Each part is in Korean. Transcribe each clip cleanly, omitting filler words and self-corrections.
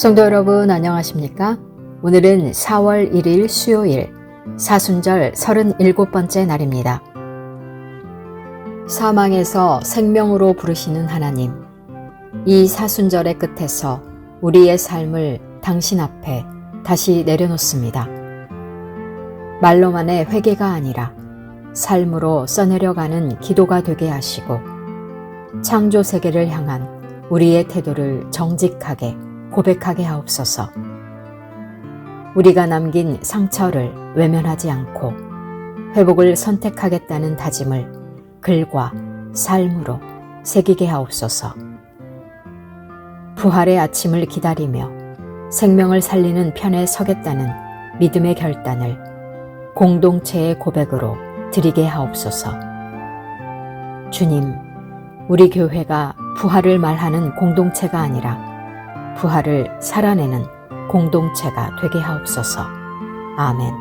성도 여러분 안녕하십니까? 오늘은 4월 1일 수요일 사순절 37번째 날입니다. 사망에서 생명으로 부르시는 하나님, 이 사순절의 끝에서 우리의 삶을 당신 앞에 다시 내려놓습니다. 말로만의 회개가 아니라 삶으로 써내려가는 기도가 되게 하시고 창조 세계를 향한 우리의 태도를 정직하게 고백하게 하옵소서. 우리가 남긴 상처를 외면하지 않고 회복을 선택하겠다는 다짐을 글과 삶으로 새기게 하옵소서. 부활의 아침을 기다리며 생명을 살리는 편에 서겠다는 믿음의 결단을 공동체의 고백으로 드리게 하옵소서. 주님, 우리 교회가 부활을 말하는 공동체가 아니라 부활을 살아내는 공동체가 되게 하옵소서. 아멘.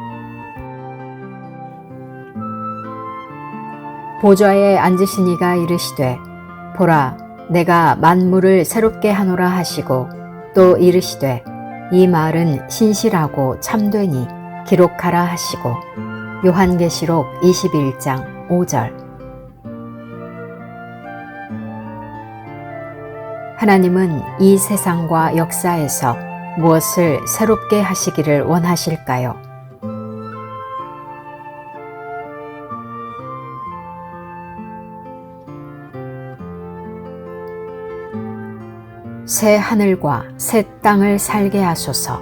보좌에 앉으신 이가 이르시되 보라, 내가 만물을 새롭게 하노라 하시고 또 이르시되 이 말은 신실하고 참되니 기록하라 하시고 요한계시록 21장 5절. 하나님은 이 세상과 역사에서 무엇을 새롭게 하시기를 원하실까요? 새 하늘과 새 땅을 살게 하소서.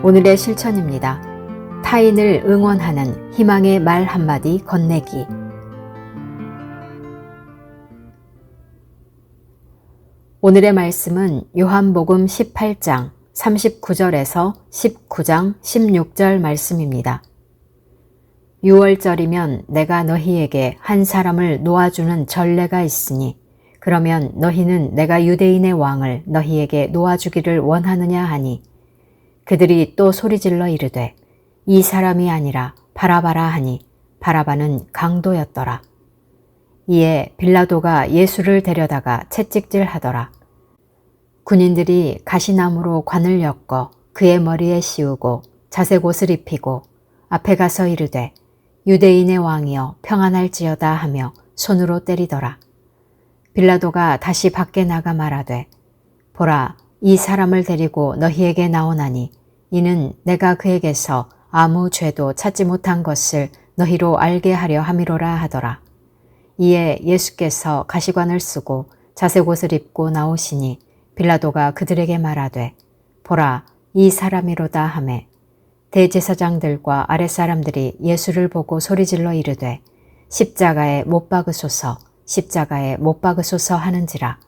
오늘의 실천입니다. 타인을 응원하는 희망의 말 한마디 건네기. 오늘의 말씀은 요한복음 18장 39절에서 19장 16절 말씀입니다. 6월절이면 내가 너희에게 한 사람을 놓아주는 전례가 있으니 그러면 너희는 내가 유대인의 왕을 너희에게 놓아주기를 원하느냐 하니 그들이 또 소리질러 이르되 이 사람이 아니라 바라바라 하니 바라바는 강도였더라. 이에 빌라도가 예수를 데려다가 채찍질하더라. 군인들이 가시나무로 관을 엮어 그의 머리에 씌우고 자색 옷을 입히고 앞에 가서 이르되 유대인의 왕이여 평안할지어다 하며 손으로 때리더라. 빌라도가 다시 밖에 나가 말하되 보라, 이 사람을 데리고 너희에게 나오나니 이는 내가 그에게서 아무 죄도 찾지 못한 것을 너희로 알게 하려 함이로라 하더라. 이에 예수께서 가시관을 쓰고 자색 옷을 입고 나오시니 빌라도가 그들에게 말하되 보라, 이 사람이로다 하매 대제사장들과 아랫사람들이 예수를 보고 소리질러 이르되 십자가에 못 박으소서, 십자가에 못 박으소서 하는지라.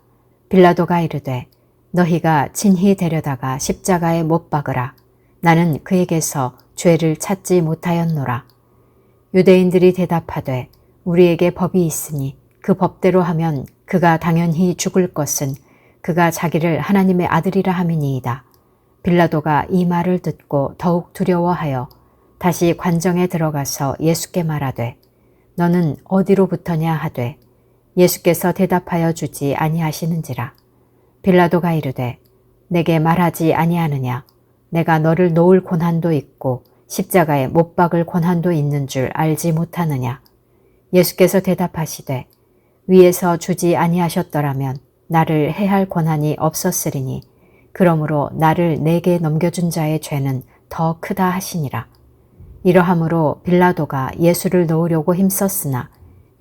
빌라도가 이르되 너희가 친히 데려다가 십자가에 못 박으라. 나는 그에게서 죄를 찾지 못하였노라. 유대인들이 대답하되 우리에게 법이 있으니 그 법대로 하면 그가 당연히 죽을 것은 그가 자기를 하나님의 아들이라 함이니이다. 빌라도가 이 말을 듣고 더욱 두려워하여 다시 관정에 들어가서 예수께 말하되 너는 어디로부터냐 하되 예수께서 대답하여 주지 아니하시는지라. 빌라도가 이르되 내게 말하지 아니하느냐. 내가 너를 놓을 권한도 있고 십자가에 못 박을 권한도 있는 줄 알지 못하느냐. 예수께서 대답하시되 위에서 주지 아니하셨더라면 나를 해할 권한이 없었으리니 그러므로 나를 내게 넘겨준 자의 죄는 더 크다 하시니라. 이러함으로 빌라도가 예수를 놓으려고 힘썼으나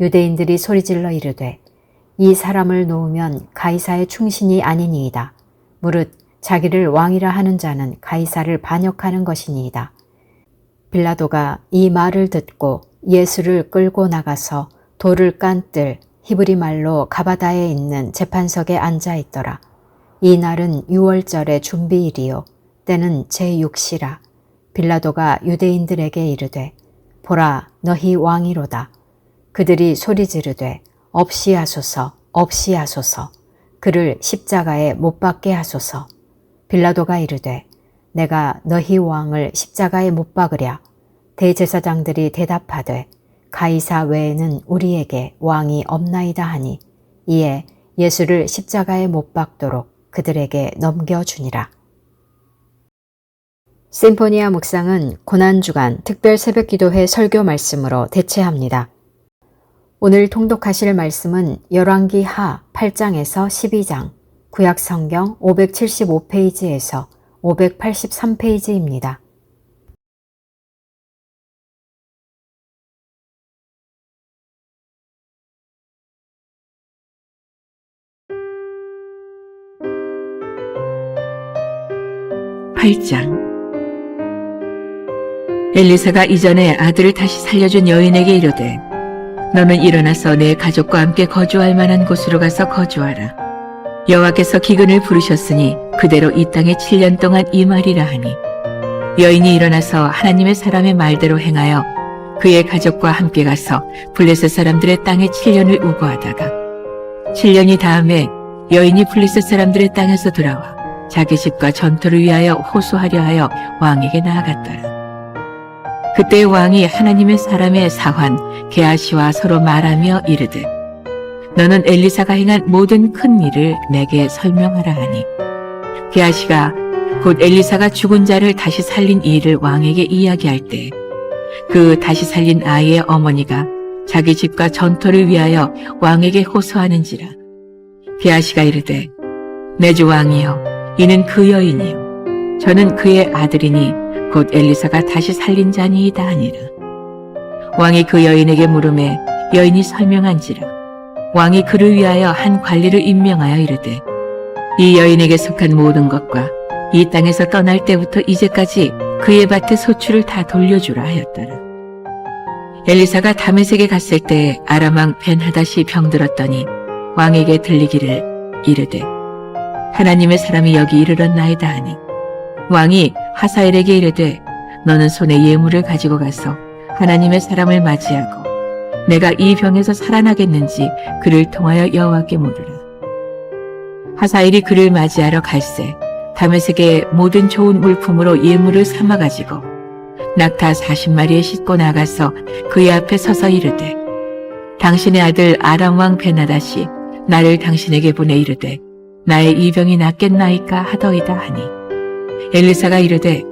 유대인들이 소리질러 이르되 이 사람을 놓으면 가이사의 충신이 아니니이다. 무릇 자기를 왕이라 하는 자는 가이사를 반역하는 것이니이다. 빌라도가 이 말을 듣고 예수를 끌고 나가서 돌을 깐 뜰 히브리 말로 가바다에 있는 재판석에 앉아 있더라. 이 날은 6월절의 준비일이요 때는 제6시라. 빌라도가 유대인들에게 이르되 보라, 너희 왕이로다. 그들이 소리 지르되 없이 하소서, 없이 하소서. 그를 십자가에 못 박게 하소서. 빌라도가 이르되 내가 너희 왕을 십자가에 못 박으랴. 대제사장들이 대답하되 가이사 외에는 우리에게 왕이 없나이다 하니 이에 예수를 십자가에 못 박도록 그들에게 넘겨주니라. 심포니아 묵상은 고난주간 특별 새벽기도회 설교 말씀으로 대체합니다. 오늘 통독하실 말씀은 열왕기 하 8장에서 12장, 구약성경 575페이지에서 583페이지입니다. 엘리사가 이전에 아들을 다시 살려준 여인에게 이르되 너는 일어나서 내 가족과 함께 거주할 만한 곳으로 가서 거주하라. 여호와께서 기근을 부르셨으니 그대로 이 땅에 7년 동안 임하리라 하니 여인이 일어나서 하나님의 사람의 말대로 행하여 그의 가족과 함께 가서 블레셋 사람들의 땅에 7년을 우거하다가 7년이 다음에 여인이 블레셋 사람들의 땅에서 돌아와 자기 집과 전토를 위하여 호소하려 하여 왕에게 나아갔더라. 그때 왕이 하나님의 사람의 사환 게하시와 서로 말하며 이르되 너는 엘리사가 행한 모든 큰 일을 내게 설명하라 하니 게하시가 곧 엘리사가 죽은 자를 다시 살린 일을 왕에게 이야기할 때 그 다시 살린 아이의 어머니가 자기 집과 전토를 위하여 왕에게 호소하는지라. 게하시가 이르되 내 주 왕이여 이는 그 여인이요 저는 그의 아들이니 곧 엘리사가 다시 살린 자니이다 하니라. 왕이 그 여인에게 물으매 여인이 설명한지라. 왕이 그를 위하여 한 관리를 임명하여 이르되 이 여인에게 속한 모든 것과 이 땅에서 떠날 때부터 이제까지 그의 밭의 소출을 다 돌려주라 하였더라. 엘리사가 다메섹에 갔을 때 아람 왕 벤하닷이 병들었더니 왕에게 들리기를 이르되 하나님의 사람이 여기 이르렀나이다 하니 왕이 하사엘에게 이르되 너는 손에 예물을 가지고 가서 하나님의 사람을 맞이하고 내가 이 병에서 살아나겠는지 그를 통하여 여호와께 물으라. 하사엘이 그를 맞이하러 갈새 다메섹의 모든 좋은 물품으로 예물을 삼아 가지고 낙타 40마리에 싣고 나가서 그의 앞에 서서 이르되 당신의 아들 아람 왕 벤하닷이 나를 당신에게 보내 이르되 나의 이 병이 낫겠나이까 하더이다 하니 엘리사가 이르되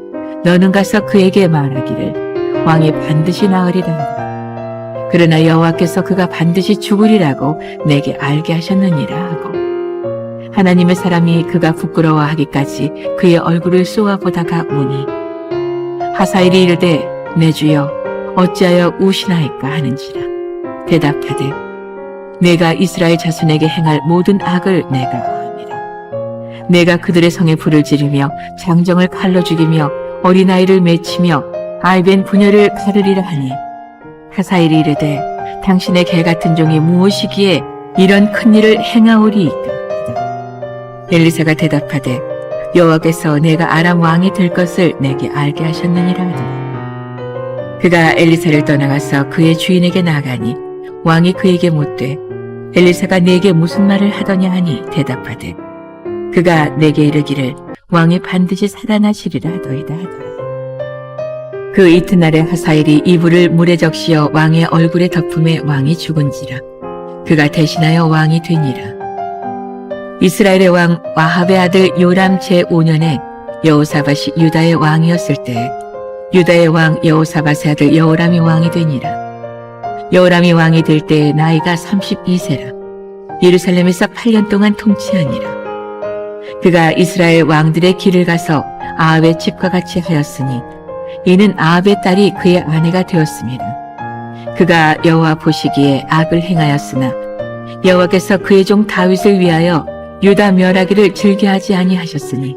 너는 가서 그에게 말하기를 왕이 반드시 나으리라 하라. 그러나 여호와께서 그가 반드시 죽으리라고 내게 알게 하셨느니라 하고 하나님의 사람이 그가 부끄러워하기까지 그의 얼굴을 쏘아보다가 우니 하사엘이 이르되 내 주여 어찌하여 우시나이까 하는지라. 대답하되 내가 이스라엘 자손에게 행할 모든 악을 내가 아함이라. 내가 그들의 성에 불을 지르며 장정을 칼로 죽이며 어린아이를 맺히며 알벤 부녀를 가르리라 하니 하사엘이 이르되 당신의 개 같은 종이 무엇이기에 이런 큰 일을 행하오리이까. 엘리사가 대답하되 여호와께서 내가 아람 왕이 될 것을 내게 알게 하셨느니라 하더라. 그가 엘리사를 떠나가서 그의 주인에게 나가니 왕이 그에게 묻되 엘리사가 내게 무슨 말을 하더냐 하니 대답하되 그가 내게 이르기를 왕이 반드시 살아나시리라 하더이다 하더라. 그 이튿날에 하사엘이 이불을 물에 적시어 왕의 얼굴에 덮음에 왕이 죽은지라. 그가 대신하여 왕이 되니라. 이스라엘의 왕 와합의 아들 요람 제5년에 여호사밧이 유다의 왕이었을 때 유다의 왕 여호사밧의 아들 여호람이 왕이 되니라. 여호람이 왕이 될 때 나이가 32세라. 예루살렘에서 8년 동안 통치하니라. 그가 이스라엘 왕들의 길을 가서 아합의 집과 같이 하였으니 이는 아합의 딸이 그의 아내가 되었습니다. 그가 여호와 보시기에 악을 행하였으나 여호와께서 그의 종 다윗을 위하여 유다 멸하기를 즐겨하지 아니하셨으니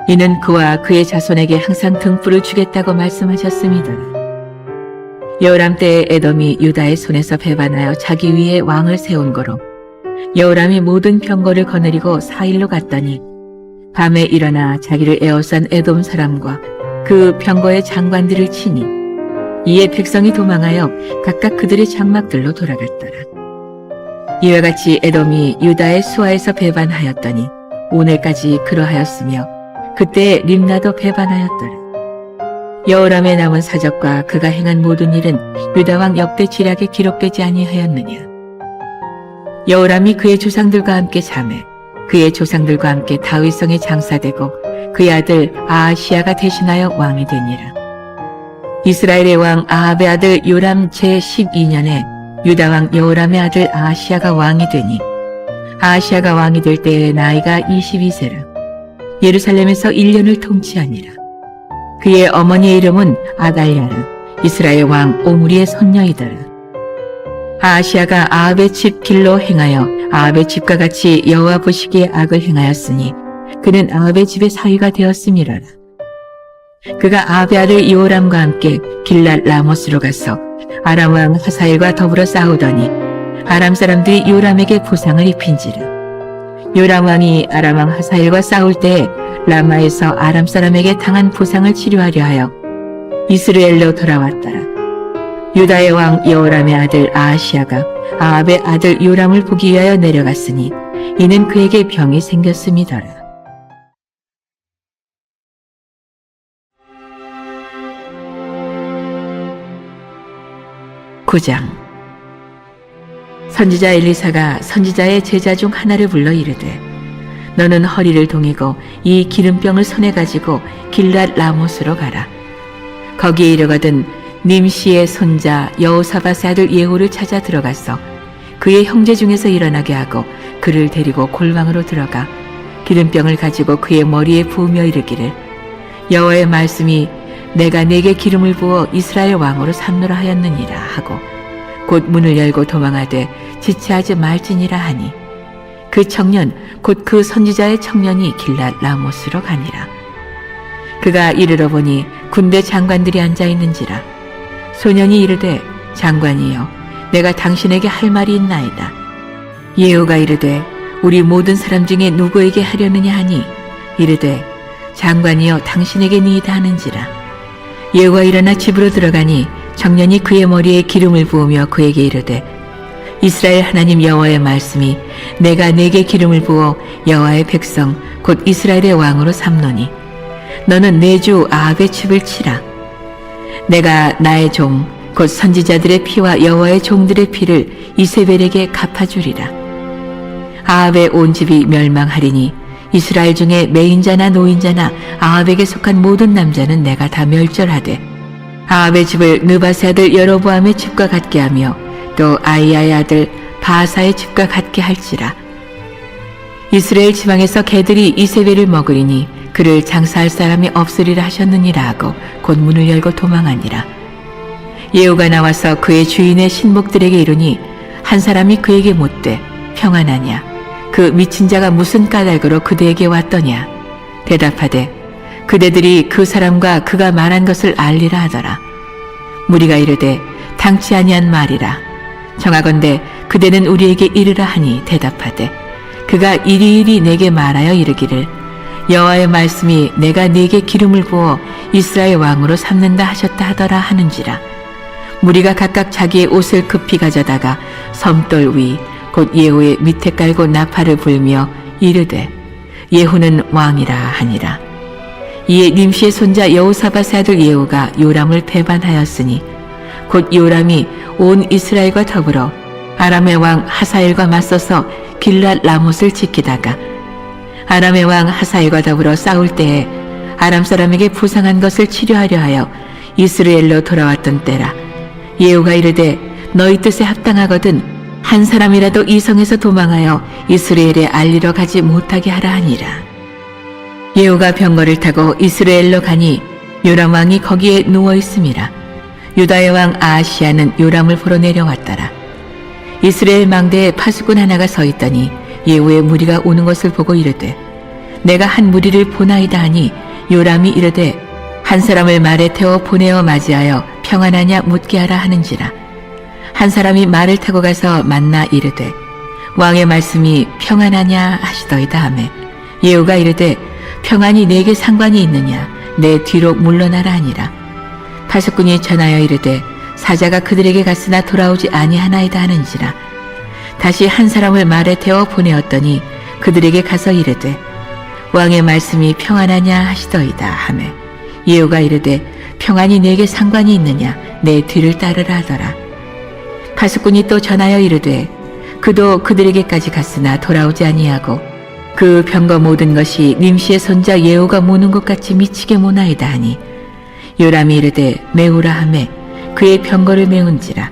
이는 그와 그의 자손에게 항상 등불을 주겠다고 말씀하셨습니다. 여호람 때에 에돔이 유다의 손에서 배반하여 자기 위에 왕을 세운 거로 여호람이 모든 병거를 거느리고 사일로 갔더니 밤에 일어나 자기를 에워싼 에돔 사람과 그 병거의 장관들을 치니 이에 백성이 도망하여 각각 그들의 장막들로 돌아갔더라. 이와 같이 에돔이 유다의 수하에서 배반하였더니 오늘까지 그러하였으며 그때 림나도 배반하였더라. 여호람의 남은 사적과 그가 행한 모든 일은 유다 왕 역대 지략에 기록되지 아니하였느냐. 여호람이 그의 조상들과 함께 자매 그의 조상들과 함께 다윗성에 장사되고 그의 아들 아하시야가 대신하여 왕이 되니라. 이스라엘의 왕 아합의 아들 요람 제12년에 유다 왕 여호람의 아들 아하시야가 왕이 되니 아하시야가 왕이 될 때에 나이가 22세라. 예루살렘에서 1년을 통치하니라. 그의 어머니의 이름은 아달랴라. 이스라엘 왕 오므리의 손녀이더라. 아하시야가 아합의 집 길로 행하여 아합의 집과 같이 여호와 보시기에 악을 행하였으니 그는 아합의 집의 사위가 되었음이라라. 그가 아합의 아들 요람과 함께 길랏 라모스로 가서 아람 왕 하사엘과 더불어 싸우더니 아람 사람들이 요람에게 부상을 입힌지라. 요람 왕이 아람 왕 하사엘과 싸울 때에 라마에서 아람 사람에게 당한 부상을 치료하려 하여 이스라엘로 돌아왔더라. 유다의 왕 여호람의 아들 아하시야가 아합의 아들 요람을 보기 위하여 내려갔으니 이는 그에게 병이 생겼음이더라. 9장. 선지자 엘리사가 선지자의 제자 중 하나를 불러 이르되 너는 허리를 동이고 이 기름병을 손에 가지고 길랏 라모스로 가라. 거기에 이르거든 님시의 손자 여호사밧의 아들 예후를 찾아 들어가서 그의 형제 중에서 일어나게 하고 그를 데리고 골방으로 들어가 기름병을 가지고 그의 머리에 부으며 이르기를 여호와의 말씀이 내가 네게 기름을 부어 이스라엘 왕으로 삼노라 하였느니라 하고 곧 문을 열고 도망하되 지체하지 말지니라 하니 그 청년 곧 그 선지자의 청년이 길랏 라모스로 가니라. 그가 이르러 보니 군대 장관들이 앉아 있는지라. 소년이 이르되 장관이여 내가 당신에게 할 말이 있나이다. 예후가 이르되 우리 모든 사람 중에 누구에게 하려느냐 하니 이르되 장관이여 당신에게니이다 하는지라. 예후가 일어나 집으로 들어가니 청년이 그의 머리에 기름을 부으며 그에게 이르되 이스라엘 하나님 여호와의 말씀이 내가 네게 기름을 부어 여호와의 백성 곧 이스라엘의 왕으로 삼노니 너는 내 주 아합의 칩을 치라. 내가 나의 종 곧 선지자들의 피와 여호와의 종들의 피를 이세벨에게 갚아주리라. 아합의 온 집이 멸망하리니 이스라엘 중에 매인자나 노인자나 아합에게 속한 모든 남자는 내가 다 멸절하되 아합의 집을 느바세 아들 여로보암의 집과 같게 하며 또 아이야의 아들 바하사의 집과 같게 할지라. 이스라엘 지방에서 개들이 이세벨을 먹으리니 그를 장사할 사람이 없으리라 하셨느니라 하고 곧 문을 열고 도망하니라. 예후가 나와서 그의 주인의 신복들에게 이르니 한 사람이 그에게 묻되 평안하냐 그 미친 자가 무슨 까닭으로 그대에게 왔더냐. 대답하되 그대들이 그 사람과 그가 말한 것을 알리라 하더라. 무리가 이르되 당치 아니한 말이라. 정하건대 그대는 우리에게 이르라 하니 대답하되 그가 이리이리 내게 말하여 이르기를 여호와의 말씀이 내가 네게 기름을 부어 이스라엘 왕으로 삼는다 하셨다 하더라 하는지라. 무리가 각각 자기의 옷을 급히 가져다가 섬돌 위 곧 예후의 밑에 깔고 나팔을 불며 이르되 예후는 왕이라 하니라. 이에 님시의 손자 여호사밧의 아들 예후가 요람을 배반하였으니 곧 요람이 온 이스라엘과 더불어 아람의 왕 하사엘과 맞서서 길랏 라못을 지키다가 아람의 왕 하사엘과 더불어 싸울 때에 아람 사람에게 부상한 것을 치료하려 하여 이스라엘로 돌아왔던 때라. 예후가 이르되 너희 뜻에 합당하거든 한 사람이라도 이 성에서 도망하여 이스라엘에 알리러 가지 못하게 하라 하니라. 예후가 병거를 타고 이스라엘로 가니 요람 왕이 거기에 누워 있음이라. 유다의 왕 아하시야는 요람을 보러 내려왔더라. 이스라엘 망대에 파수꾼 하나가 서 있더니 예후의 무리가 오는 것을 보고 이르되 내가 한 무리를 보나이다 하니 요람이 이르되 한 사람을 말에 태워 보내어 맞이하여 평안하냐 묻게 하라 하는지라. 한 사람이 말을 타고 가서 만나 이르되 왕의 말씀이 평안하냐 하시더이다 하매 예후가 이르되 평안이 내게 상관이 있느냐 내 뒤로 물러나라 하니라. 파수꾼이 전하여 이르되 사자가 그들에게 갔으나 돌아오지 아니하나이다 하는지라. 다시 한 사람을 말에 태워 보내었더니 그들에게 가서 이르되 왕의 말씀이 평안하냐 하시더이다 하매 예후가 이르되 평안이 내게 상관이 있느냐? 내 뒤를 따르라 하더라. 파수꾼이 또 전하여 이르되 그도 그들에게까지 갔으나 돌아오지 아니하고 그 병거 모든 것이 님시의 손자 예후가 모는 것 같이 미치게 모나이다 하니 요람이 이르되 메우라 하매 그의 병거를 메운지라.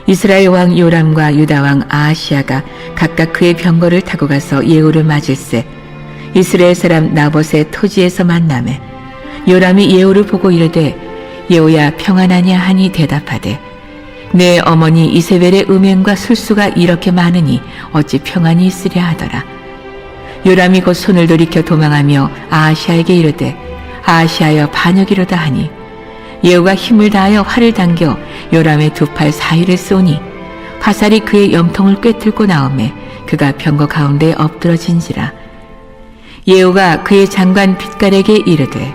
이스라엘 왕 요람과 유다 왕 아하시아가 각각 그의 병거를 타고 가서 예후를 맞을세 이스라엘 사람 나봇의 토지에서 만나매 요람이 예후를 보고 이르되 예후야 평안하냐 하니 대답하되 내 어머니 이세벨의 음행과 술수가 이렇게 많으니 어찌 평안이 있으랴 하더라. 요람이 곧 손을 돌이켜 도망하며 아하시아에게 이르되 아하시아여 반역이로다 하니 예후가 힘을 다하여 활을 당겨 요람의 두 팔 사이를 쏘니 화살이 그의 염통을 꿰뚫고 나오매 그가 병거 가운데 엎드러진지라. 예후가 그의 장관 빗갈에게 이르되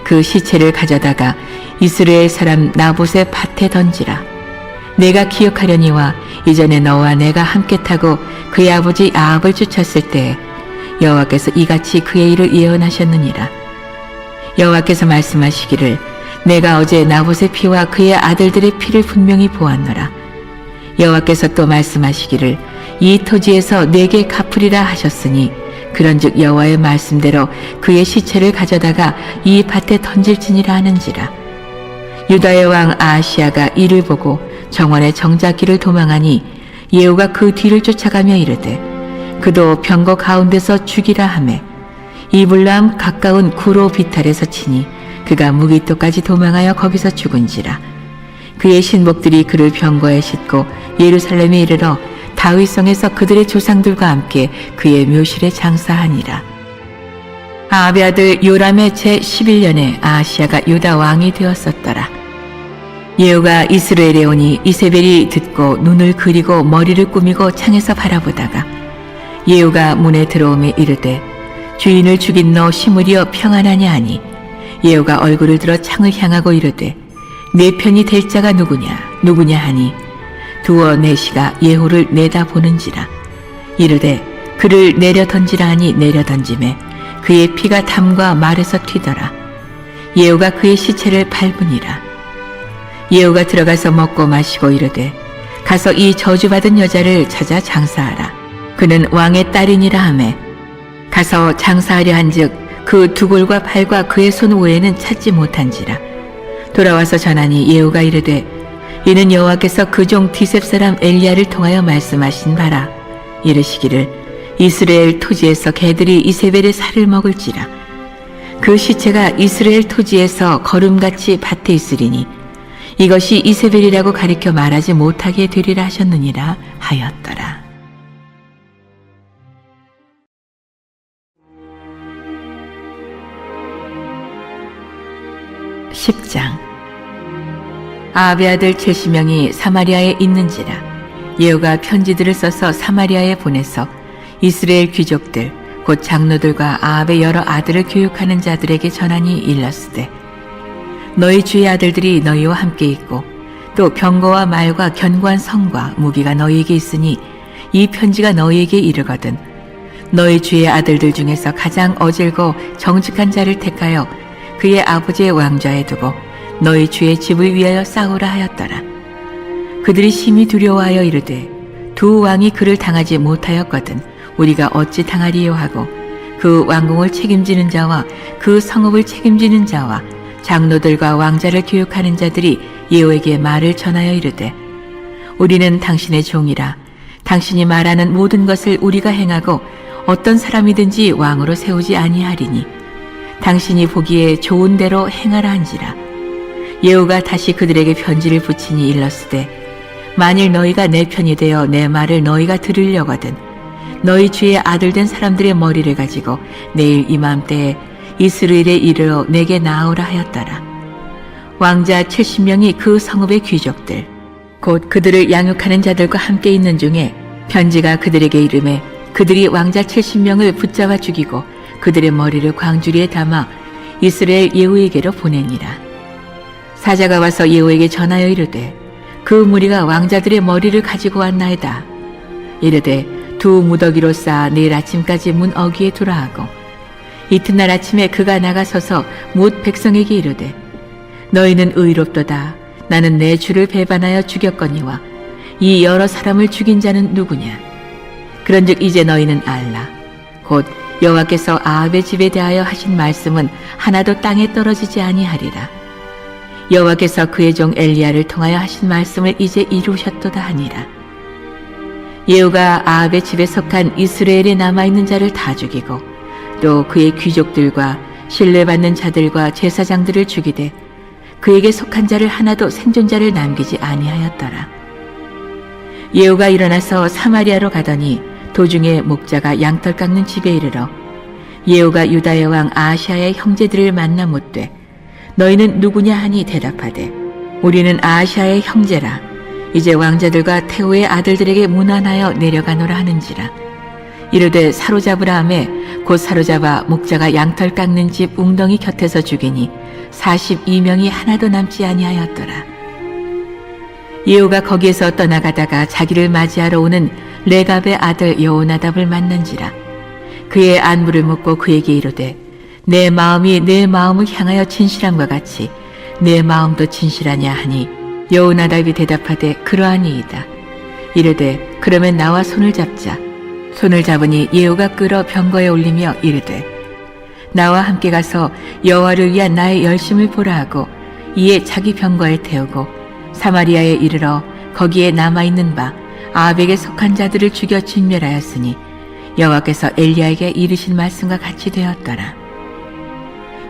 그 시체를 가져다가 이스라엘 사람 나봇의 밭에 던지라. 내가 기억하려니와 이전에 너와 내가 함께 타고 그의 아버지 아합을 쫓았을 때 여호와께서 이같이 그의 일을 예언하셨느니라. 여호와께서 말씀하시기를 내가 어제 나봇의 피와 그의 아들들의 피를 분명히 보았노라. 여호와께서 또 말씀하시기를 이 토지에서 내게 갚으리라 하셨으니 그런즉 여호와의 말씀대로 그의 시체를 가져다가 이 밭에 던질지니라 하는지라. 유다의 왕 아하시아가 이를 보고 정원의 정작기를 도망하니 예후가 그 뒤를 쫓아가며 이르되 그도 병거 가운데서 죽이라 하매 이블람 가까운 구로 비탈에서 치니 그가 무기토까지 도망하여 거기서 죽은지라. 그의 신복들이 그를 병거에 싣고 예루살렘에 이르러 다윗성에서 그들의 조상들과 함께 그의 묘실에 장사하니라. 아합의 아들 요람의 제 11년에 아하시아가 유다 왕이 되었었더라. 예후가 이스라엘에 오니 이세벨이 듣고 눈을 그리고 머리를 꾸미고 창에서 바라보다가 예후가 문에 들어오매 이르되 주인을 죽인 너 시므리여 평안하냐 하니 예후가 얼굴을 들어 창을 향하고 이르되 내 편이 될 자가 누구냐 하니 두어 내시가 예후를 내다보는지라. 이르되 그를 내려 던지라 하니 내려 던짐에 그의 피가 담과 말에서 튀더라. 예후가 그의 시체를 밟으니라. 예후가 들어가서 먹고 마시고 이르되 가서 이 저주받은 여자를 찾아 장사하라. 그는 왕의 딸이니라 하매 가서 장사하려 한즉 그 두골과 팔과 그의 손 외에는 찾지 못한지라. 돌아와서 전하니 예후가 이르되 이는 여호와께서 그 종 디셉 사람 엘리야를 통하여 말씀하신 바라. 이르시기를 이스라엘 토지에서 개들이 이세벨의 살을 먹을지라. 그 시체가 이스라엘 토지에서 거름같이 밭에 있으리니 이것이 이세벨이라고 가리켜 말하지 못하게 되리라 하셨느니라 하였더라. 10장. 아합의 아들 70명이 사마리아에 있는지라. 예후가 편지들을 써서 사마리아에 보내서 이스라엘 귀족들 곧 장로들과 아합의 여러 아들을 교육하는 자들에게 전하니 일렀으되 너희 주의 아들들이 너희와 함께 있고 또 병거와 말과 견고한 성과 무기가 너희에게 있으니 이 편지가 너희에게 이르거든 너희 주의 아들들 중에서 가장 어질고 정직한 자를 택하여 그의 아버지의 왕좌에 두고 너희 주의 집을 위하여 싸우라 하였더라. 그들이 심히 두려워하여 이르되 두 왕이 그를 당하지 못하였거든 우리가 어찌 당하리요 하고 그 왕궁을 책임지는 자와 그 성읍을 책임지는 자와 장로들과 왕자를 교육하는 자들이 예후에게 말을 전하여 이르되 우리는 당신의 종이라 당신이 말하는 모든 것을 우리가 행하고 어떤 사람이든지 왕으로 세우지 아니하리니 당신이 보기에 좋은 대로 행하라 한지라. 예후가 다시 그들에게 편지를 붙이니 일렀으되 만일 너희가 내 편이 되어 내 말을 너희가 들으려거든 너희 주의 아들 된 사람들의 머리를 가지고 내일 이맘때에 이스라엘에 이르러 내게 나오라 하였더라. 왕자 70명이 그 성읍의 귀족들 곧 그들을 양육하는 자들과 함께 있는 중에 편지가 그들에게 이르매 그들이 왕자 70명을 붙잡아 죽이고 그들의 머리를 광주리에 담아 이스라엘 예후에게로 보내니라. 사자가 와서 예후에게 전하여 이르되 그 무리가 왕자들의 머리를 가지고 왔나이다. 이르되 두 무더기로 쌓아 내일 아침까지 문 어귀에 두라 하고 이튿날 아침에 그가 나가서서 뭇 백성에게 이르되 너희는 의롭도다. 나는 내 주를 배반하여 죽였거니와 이 여러 사람을 죽인 자는 누구냐? 그런즉 이제 너희는 알라. 곧 여호와께서 아합의 집에 대하여 하신 말씀은 하나도 땅에 떨어지지 아니하리라. 여호와께서 그의 종 엘리야를 통하여 하신 말씀을 이제 이루셨도다 하니라. 예후가 아합의 집에 속한 이스라엘에 남아있는 자를 다 죽이고 또 그의 귀족들과 신뢰받는 자들과 제사장들을 죽이되 그에게 속한 자를 하나도 생존자를 남기지 아니하였더라. 예후가 일어나서 사마리아로 가더니 도중에 목자가 양털 깎는 집에 이르러 예후가 유다의 왕 아하시아의 형제들을 만나 묻되 너희는 누구냐 하니 대답하되 우리는 아하시아의 형제라. 이제 왕자들과 태후의 아들들에게 문안하여 내려가노라 하는지라. 이르되 사로잡으라 하매 곧 사로잡아 목자가 양털 깎는 집 웅덩이 곁에서 죽이니 42명이 하나도 남지 아니하였더라. 예후가 거기에서 떠나가다가 자기를 맞이하러 오는 레갑의 아들 여호나답을 만난지라. 그의 안부를 묻고 그에게 이르되 내 마음이 내 마음을 향하여 진실함과 같이 내 마음도 진실하냐 하니 여호나답이 대답하되 그러하니이다. 이르되 그러면 나와 손을 잡자. 손을 잡으니 예후가 끌어 병거에 올리며 이르되 나와 함께 가서 여호와를 위한 나의 열심을 보라 하고 이에 자기 병거에 태우고 사마리아에 이르러 거기에 남아있는 바 아합에게 속한 자들을 죽여 진멸하였으니 여호와께서 엘리야에게 이르신 말씀과 같이 되었더라.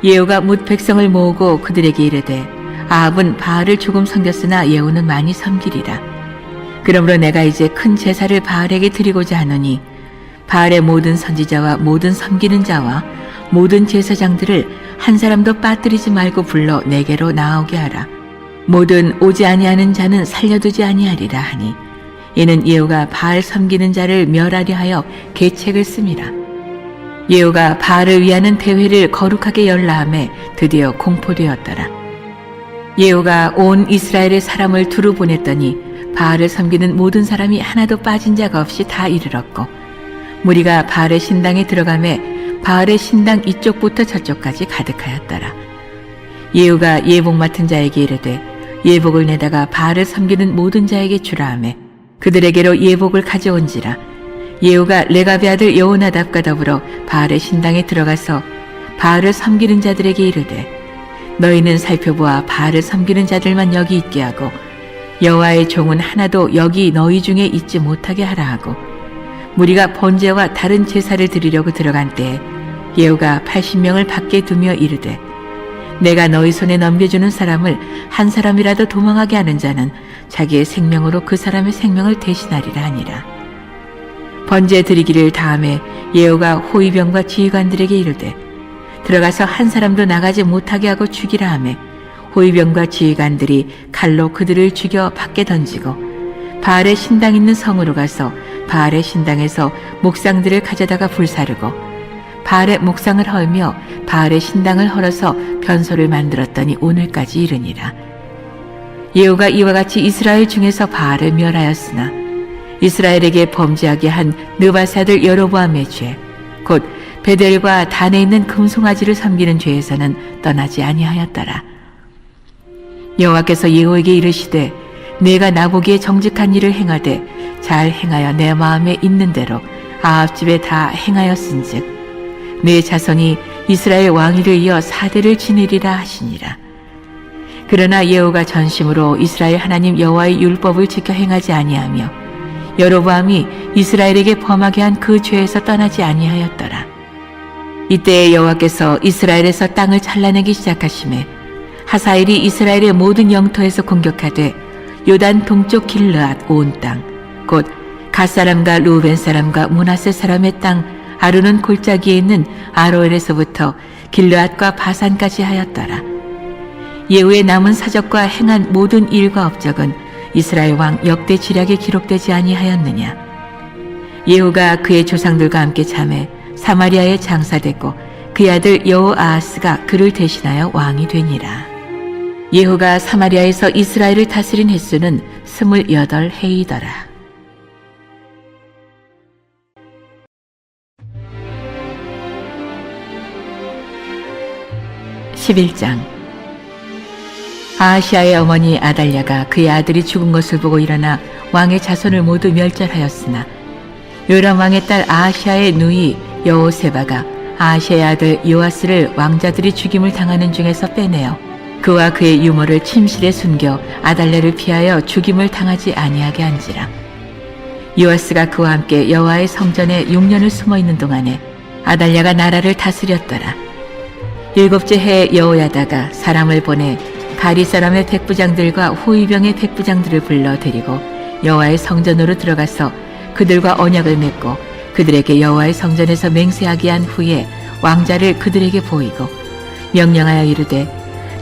예후가 뭇 백성을 모으고 그들에게 이르되 아합은 바알을 조금 섬겼으나 예후는 많이 섬기리라. 그러므로 내가 이제 큰 제사를 바알에게 드리고자 하노니 바알의 모든 선지자와 모든 섬기는 자와 모든 제사장들을 한 사람도 빠뜨리지 말고 불러 내게로 나오게 하라. 모든 오지 아니하는 자는 살려두지 아니하리라 하니 이는 예후가 바알 섬기는 자를 멸하려 하여 계책을 씁니다. 예후가 바알을 위하는 대회를 거룩하게 열라 하매 드디어 공포되었더라. 예후가 온 이스라엘의 사람을 두루 보냈더니 바알을 섬기는 모든 사람이 하나도 빠진 자가 없이 다 이르렀고 무리가 바알의 신당에 들어가매 바알의 신당 이쪽부터 저쪽까지 가득하였더라. 예후가 예복 맡은 자에게 이르되 예복을 내다가 바알을 섬기는 모든 자에게 주라 하매 그들에게로 예복을 가져온지라. 예후가 레갑의 아들 여호나답과 더불어 바알의 신당에 들어가서 바알을 섬기는 자들에게 이르되 너희는 살펴보아 바알을 섬기는 자들만 여기 있게 하고 여호와의 종은 하나도 여기 너희 중에 있지 못하게 하라 하고 무리가 번제와 다른 제사를 드리려고 들어간 때에 예후가 80명을 밖에 두며 이르되 내가 너희 손에 넘겨주는 사람을 한 사람이라도 도망하게 하는 자는 자기의 생명으로 그 사람의 생명을 대신하리라 하니라. 번제 드리기를 다음에 예후가 호위병과 지휘관들에게 이르되 들어가서 한 사람도 나가지 못하게 하고 죽이라 하매 호위병과 지휘관들이 칼로 그들을 죽여 밖에 던지고 바알의 신당 있는 성으로 가서 바알의 신당에서 목상들을 가져다가 불사르고 바알의 목상을 헐며 바알의 신당을 헐어서 변소를 만들었더니 오늘까지 이르니라. 예후가 이와 같이 이스라엘 중에서 바알을 멸하였으나 이스라엘에게 범죄하게 한 느바세 아들 여로보암의 죄 곧 베델과 단에 있는 금송아지를 섬기는 죄에서는 떠나지 아니하였더라. 여호와께서 예후에게 이르시되 내가 나보기에 정직한 일을 행하되 잘 행하여 내 마음에 있는 대로 아합 집에 다 행하였은즉 내 자손이 이스라엘 왕위를 이어 4대를 지내리라 하시니라. 그러나 예후가 전심으로 이스라엘 하나님 여호와의 율법을 지켜 행하지 아니하며 여로보암이 이스라엘에게 범하게 한 그 죄에서 떠나지 아니하였더라. 이때에 여호와께서 이스라엘에서 땅을 잘라내기 시작하심에 하사엘이 이스라엘의 모든 영토에서 공격하되 요단 동쪽 길르앗 온 땅 곧 갓사람과 루벤 사람과 므낫세 사람의 땅 아루는 골짜기에 있는 아로엘에서부터 길르앗과 바산까지 하였더라. 예후의 남은 사적과 행한 모든 일과 업적은 이스라엘 왕 역대 지략에 기록되지 아니하였느냐. 예후가 그의 조상들과 함께 잠에 사마리아에 장사됐고 그의 아들 여호아하스가 그를 대신하여 왕이 되니라. 예후가 사마리아에서 이스라엘을 다스린 횟수는 28해이더라. 11장. 아하시아의 어머니 아달랴가 그의 아들이 죽은 것을 보고 일어나 왕의 자손을 모두 멸절하였으나 요람 왕의 딸 아하시아의 누이 여호세바가 아하시아의 아들 요아스를 왕자들이 죽임을 당하는 중에서 빼내어 그와 그의 유모를 침실에 숨겨 아달랴를 피하여 죽임을 당하지 아니하게 한지라. 요아스가 그와 함께 여호와의 성전에 6년을 숨어 있는 동안에 아달랴가 나라를 다스렸더라. 7째 해에 여호야다가 사람을 보내 가리 사람의 백부장들과 호위병의 백부장들을 불러 데리고 여호와의 성전으로 들어가서 그들과 언약을 맺고 그들에게 여호와의 성전에서 맹세하게 한 후에 왕자를 그들에게 보이고 명령하여 이르되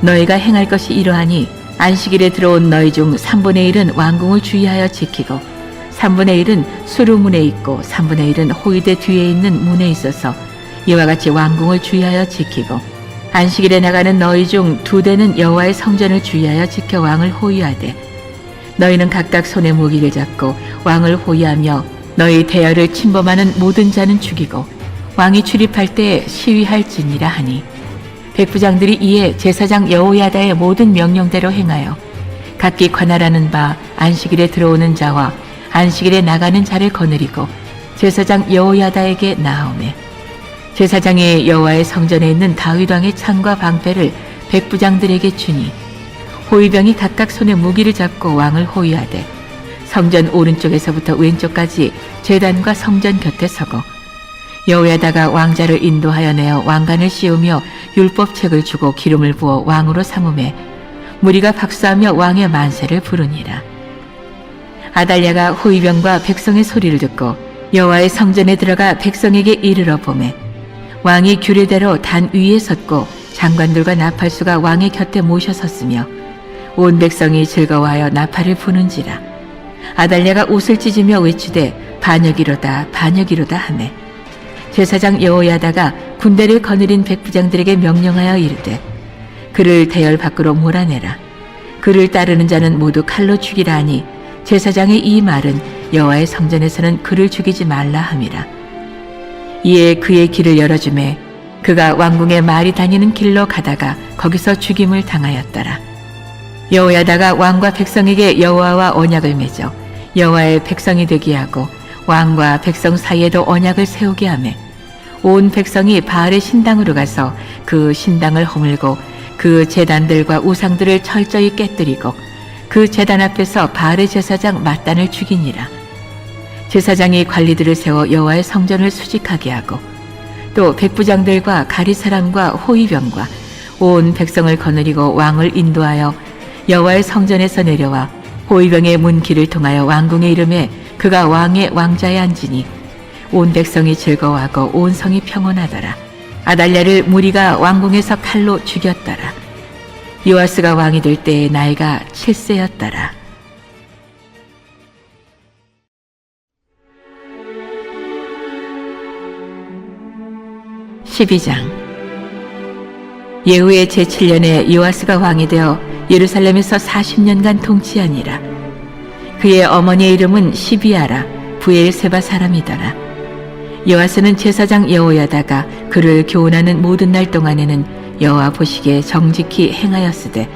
너희가 행할 것이 이러하니 안식일에 들어온 너희 중 3분의 1은 왕궁을 주의하여 지키고 3분의 1은 수루문에 있고 3분의 1은 호위대 뒤에 있는 문에 있어서 이와 같이 왕궁을 주의하여 지키고 안식일에 나가는 너희 중 2대는 여호와의 성전을 주의하여 지켜 왕을 호위하되 너희는 각각 손에 무기를 잡고 왕을 호위하며 너희 대열을 침범하는 모든 자는 죽이고 왕이 출입할 때에 시위할지니라 하니 백부장들이 이에 제사장 여호야다의 모든 명령대로 행하여 각기 관할하는 바 안식일에 들어오는 자와 안식일에 나가는 자를 거느리고 제사장 여호야다에게 나아오매 제사장이 여호와의 성전에 있는 다윗 왕의 창과 방패를 백부장들에게 주니 호위병이 각각 손에 무기를 잡고 왕을 호위하되 성전 오른쪽에서부터 왼쪽까지 제단과 성전 곁에 서고 여호야다가 왕자를 인도하여 내어 왕관을 씌우며 율법책을 주고 기름을 부어 왕으로 삼음에 무리가 박수하며 왕의 만세를 부르니라. 아달랴가 호위병과 백성의 소리를 듣고 여호와의 성전에 들어가 백성에게 이르러 보매 왕이 규례대로 단 위에 섰고 장관들과 나팔수가 왕의 곁에 모셔 섰으며 온 백성이 즐거워하여 나팔을 부는지라. 아달랴가 옷을 찢으며 외치되 반역이로다 반역이로다 하매 제사장 여호야다가 군대를 거느린 백부장들에게 명령하여 이르되 그를 대열 밖으로 몰아내라. 그를 따르는 자는 모두 칼로 죽이라 하니 제사장의 이 말은 여호와의 성전에서는 그를 죽이지 말라 함이라. 이에 그의 길을 열어주매 그가 왕궁의 말이 다니는 길로 가다가 거기서 죽임을 당하였더라. 여호야다가 왕과 백성에게 여호와와 언약을 맺어 여호와의 백성이 되게 하고 왕과 백성 사이에도 언약을 세우게 하매 온 백성이 바알의 신당으로 가서 그 신당을 허물고 그 제단들과 우상들을 철저히 깨뜨리고 그 제단 앞에서 바알의 제사장 mat단을 죽이니라. 제사장이 관리들을 세워 여호와의 성전을 수직하게 하고 또 백부장들과 가리 사람과 호위병과 온 백성을 거느리고 왕을 인도하여 여호와의 성전에서 내려와 호위병의 문길을 통하여 왕궁에 이르매 그가 왕의 왕자에 앉으니 온 백성이 즐거워하고 온 성이 평온하더라. 아달랴를 무리가 왕궁에서 칼로 죽였더라. 요아스가 왕이 될 때의 나이가 7세였더라. 예후의 제7년에 요아스가 왕이 되어 예루살렘에서 40년간 통치하니라. 그의 어머니의 이름은 시비아라 부엘세바 사람이더라. 요아스는 제사장 여호야다가 그를 교훈하는 모든 날 동안에는 여호와 보시기에 정직히 행하였으되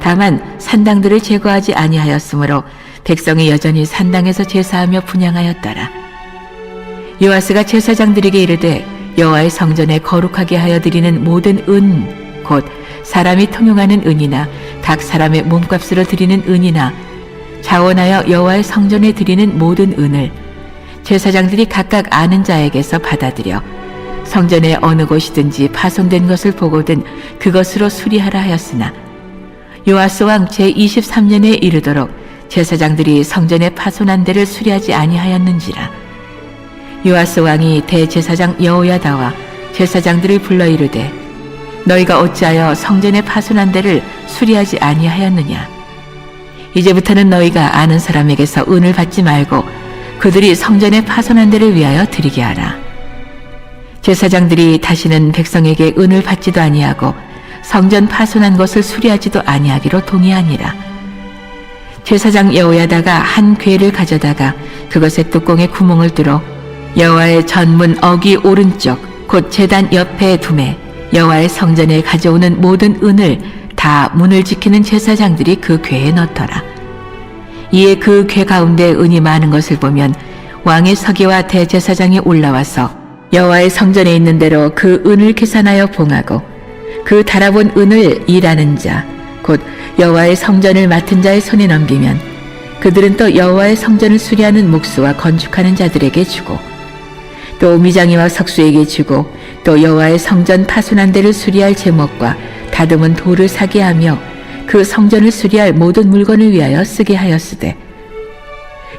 다만 산당들을 제거하지 아니하였으므로 백성이 여전히 산당에서 제사하며 분향하였더라. 요아스가 제사장들에게 이르되 여호와의 성전에 거룩하게 하여 드리는 모든 은 곧 사람이 통용하는 은이나 각 사람의 몸값으로 드리는 은이나 자원하여 여호와의 성전에 드리는 모든 은을 제사장들이 각각 아는 자에게서 받아들여 성전의 어느 곳이든지 파손된 것을 보거든 그것으로 수리하라 하였으나 요아스 왕 제23년에 이르도록 제사장들이 성전의 파손한 데를 수리하지 아니하였는지라. 요아스 왕이 대제사장 여호야다와 제사장들을 불러 이르되 너희가 어찌하여 성전의 파손한 데를 수리하지 아니하였느냐. 이제부터는 너희가 아는 사람에게서 은을 받지 말고 그들이 성전의 파손한 데를 위하여 드리게 하라. 제사장들이 다시는 백성에게 은을 받지도 아니하고 성전 파손한 것을 수리하지도 아니하기로 동의하니라. 제사장 여호야다가 한 궤를 가져다가 그것의 뚜껑에 구멍을 뚫어 여호와의 전문 어귀 오른쪽 곧 제단 옆에 두매 여호와의 성전에 가져오는 모든 은을 다 다 문을 지키는 제사장들이 그 궤에 넣더라. 이에 그 궤 가운데 은이 많은 것을 보면 왕의 서기와 대제사장이 올라와서 여호와의 성전에 있는 대로 그 은을 계산하여 봉하고 그 달아본 은을 일하는 자, 곧 여호와의 성전을 맡은 자의 손에 넘기면 그들은 또 여호와의 성전을 수리하는 목수와 건축하는 자들에게 주고 또 미장이와 석수에게 주고 또 여호와의 성전 파손한 데를 수리할 제목과 다듬은 돌을 사게 하며 그 성전을 수리할 모든 물건을 위하여 쓰게 하였으되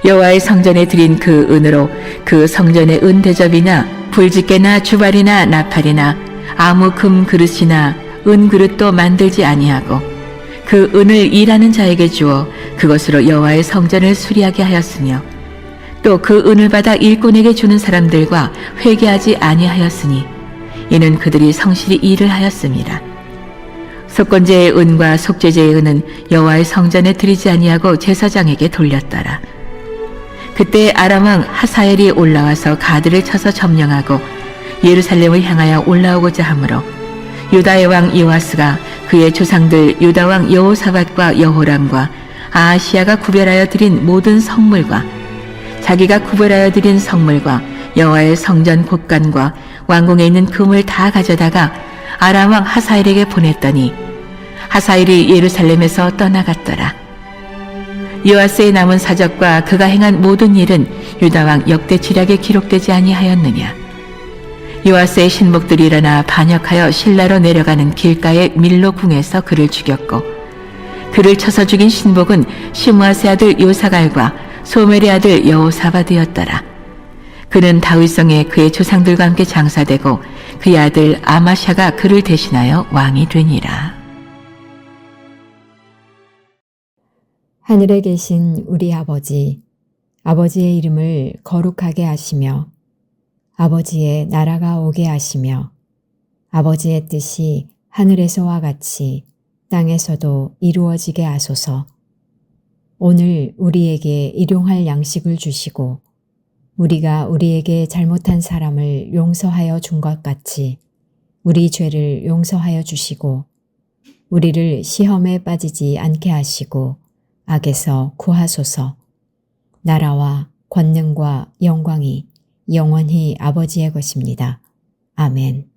여호와의 성전에 드린 그 은으로 그 성전의 은 대접이나 불집게나 주발이나 나팔이나 아무 금 그릇이나 은 그릇도 만들지 아니하고 그 은을 일하는 자에게 주어 그것으로 여호와의 성전을 수리하게 하였으며 또 그 은을 받아 일꾼에게 주는 사람들과 회개하지 아니하였으니 이는 그들이 성실히 일을 하였습니다. 속건제의 은과 속죄제의 은은 여호와의 성전에 드리지 아니하고 제사장에게 돌렸더라. 그때 아람 왕 하사엘이 올라와서 가드를 쳐서 점령하고 예루살렘을 향하여 올라오고자 하므로 유다의 왕 요아스가 그의 조상들 유다 왕 여호사밧과 여호람과 아하시야가 구별하여 드린 모든 성물과 자기가 구별하여 드린 성물과 여호와의 성전 곳간과 왕궁에 있는 금을 다 가져다가 아람 왕 하사엘에게 보냈더니 하사엘이 예루살렘에서 떠나갔더라. 요아스의 남은 사적과 그가 행한 모든 일은 유다 왕 역대지략에 기록되지 아니하였느냐. 요아스의 신복들이 일어나 반역하여 실라로 내려가는 길가의 밀로 궁에서 그를 죽였고 그를 쳐서 죽인 신복은 시므아스의 아들 요사갈과 소멜의 아들 여호사밧이었더라. 그는 다윗성에 그의 조상들과 함께 장사되고 그의 아들 아마샤가 그를 대신하여 왕이 되니라. 하늘에 계신 우리 아버지, 아버지의 이름을 거룩하게 하시며 아버지의 나라가 오게 하시며 아버지의 뜻이 하늘에서와 같이 땅에서도 이루어지게 하소서. 오늘 우리에게 일용할 양식을 주시고 우리가 우리에게 잘못한 사람을 용서하여 준 것 같이 우리 죄를 용서하여 주시고 우리를 시험에 빠지지 않게 하시고 악에서 구하소서. 나라와 권능과 영광이 영원히 아버지의 것입니다. 아멘.